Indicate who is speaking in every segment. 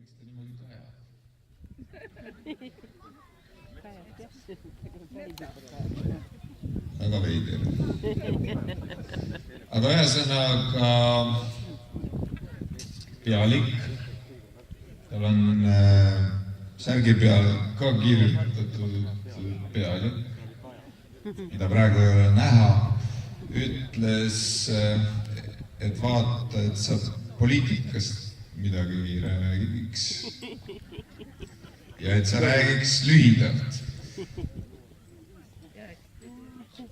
Speaker 1: miks ta niimoodi kajab? Väga veider. Aga ühesõnaga pealik, tal on särgi peal ka kirjutatud pealik, mida praegu ei ole näha, ütles, et vaata, et sa poliitikast midagi ei räägiks ja et sa räägiks lühidalt.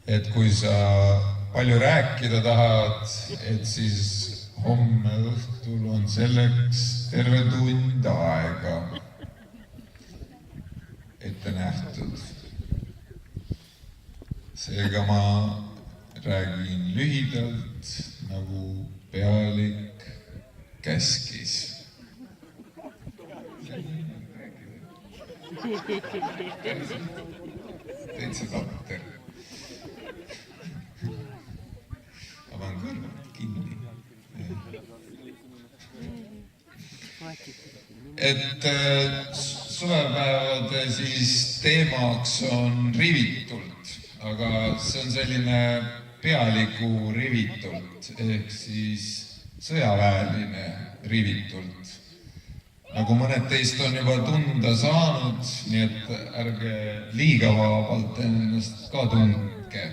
Speaker 1: Et kui sa palju rääkida tahad, et siis homme õhtul on selleks terve tund aega ette nähtud. Seega ma räägin lühidalt, nagu pealik käskis. Täitsa tatter. Avan kõrvad kinni. Et suvepäevade siis teemaks on rivitult, aga see on selline pealiku rivitult, ehk siis sõjaväeline rivitult. Nagu mõned teist on juba tunda saanud, nii et ärge liiga vabalt ennast ka tundke.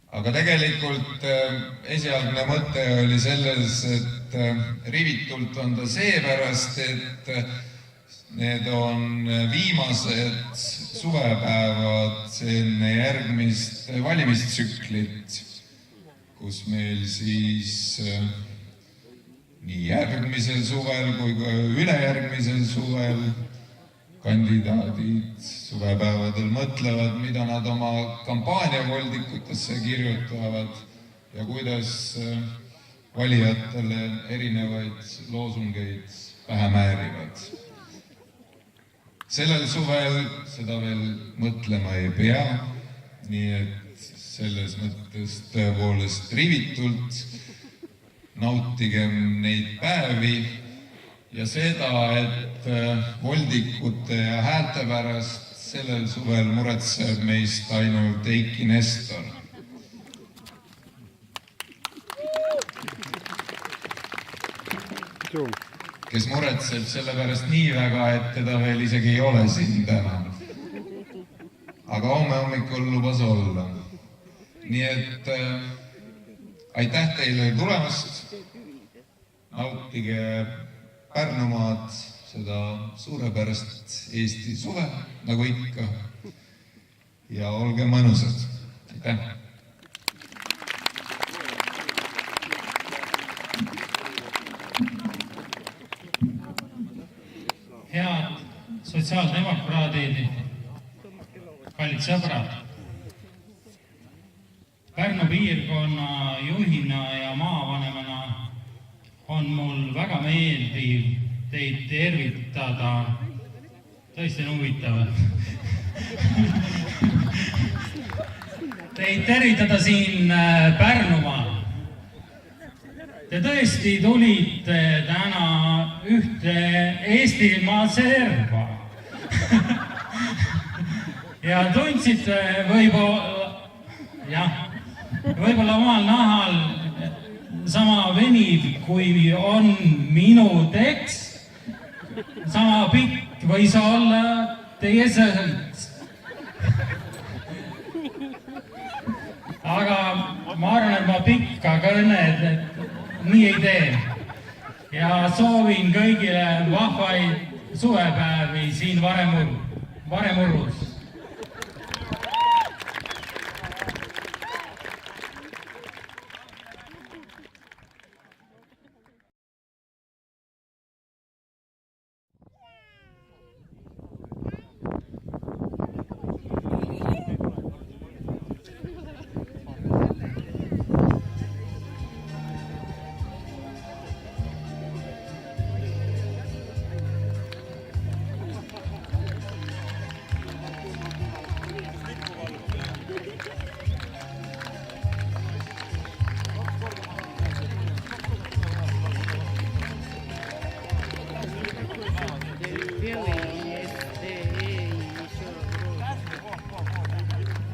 Speaker 1: Aga tegelikult esialgne mõte oli selles, et rivitult on ta seepärast, et need on viimased suvepäevad enne järgmist valimistsüklit, kus meil siis nii järgmisel suvel kui ka ülejärgmisel suvel kandidaadid suvepäevadel mõtlevad, mida nad oma kampaaniavoldikutesse kirjutavad ja kuidas valijatele erinevaid loosungeid pähe määrivad. Sellel suvel seda veel mõtlema ei pea, nii et selles mõttes tõepoolest rivitult nautigem neid päevi ja seda, et voldikute ja häälte pärast sellel suvel muretseb meist ainult Eiki Nestor. Kes muretseb selle pärast nii väga, et teda veel isegi ei ole siin täna. Aga homme hommikul lubas olla. Nii et aitäh teile tulemast. Nautige Pärnumaad, seda suurepärast Eesti suve, nagu ikka. Ja olge mõnusad. Aitäh!
Speaker 2: Head sotsiaaldemokraadid, kallid sõbrad, Pärnu piirkonna juhina ja maavanemana on mul väga meeldiv teid tervitada. Tõesti on huvitav. Teid tervitada siin Pärnumaal. Te tõesti tulite täna ühte Eestimaa serva. Ja tundsite võib-olla omal nahal sama veniv, kui on minu tekst, sama pikk võis olla teie sõlt. Aga ma arvan, et ma pikka kõned nii ei tee. Ja soovin kõigile vahvaid suvepäevi siin Varemurrus.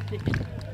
Speaker 3: Thank you.